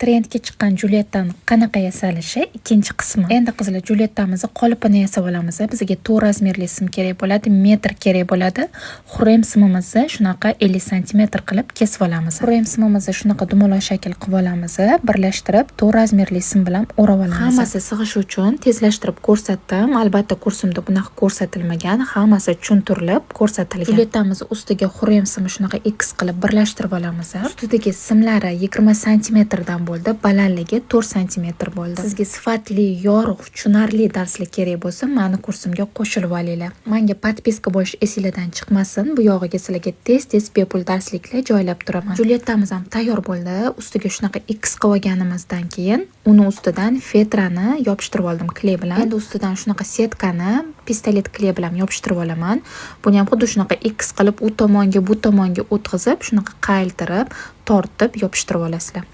Trendga chiqqan Julyettani qanaqa yasalishi ikkinchi qismi. Endi qizlar Julyettamizni qolipini yasab olamiz. Bizga 4 razmerli sim kerak bo'ladi, metr kerak bo'ladi. Xurem simimizni shunaqa 50 sm qilib kesib olamiz. Xurem simimizni shunaqa dumaloq shakl qilib olamiz. Birlashtirib 4 razmerli sim bilan o'rab olamiz. Hammasi sig'ishi uchun tezlashtirib ko'rsatdim. Albatta kursimda bunaqa ko'rsatilmagan, hammasi tushuntirilib ko'rsatilgan. Julyettamiz ustiga xurem simni shunaqa X qilib birlashtirib olamiz. Ustidagi simlari 20 sm dan bo'ldi, balandligi 4 sm bo'ldi. Sizga sifatli, yorug', tushunarli darslik kerak bo'lsa, meni kursimga qo'shilib olinglar. Menga podpiska bo'lish esingizdan chiqmasin. Bu yog'iga sizlarga tez-tez bepul darsliklar joylab turaman. Julyettamiz ham tayyor bo'ldi. Ustiga shunaqa X qilib olganimizdan keyin uni ustidan fetrani yopishtirib oldim kley bilan. Endi ustidan shunaqa setkani pistolet kley bilan yopishtirib olaman. Buni ham xuddi shunaqa X qilib u tomonga bu tomonga o'tkazib, shunaqa qayiltirib, tortib yopishtirib olasizlar.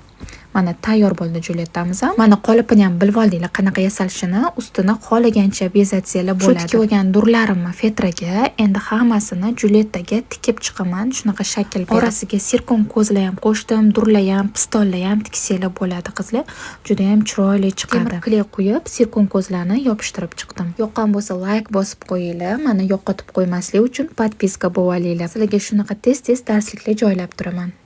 Mana tayyor bo'ldi Julyettamiz ham. Mana qolipini ham bilib oldinglar qanaqa yasalishini. Ustini xohlagancha bezatsanglar bo'ladi. Shu tikib olgan durlarimni fetraga endi hammasini Julyettaga tikib chiqaman. Shunaqa shakl berib. Orasiga sirkon ko'zlar ham qo'shdim, durlar ham, pistollar ham tiksanglar bo'ladi qizlar. Juda ham chiroyli chiqadi. Temir kley quyib, sirkon ko'zlarni yopishtirib chiqdim. Yoqqan bo'lsa like bosib qo'yinglar. Mana yo'qotib qo'ymaslik uchun podpiska bo'lib olinglar. Sizlarga shunaqa tez-tez darsliklar joylab turaman.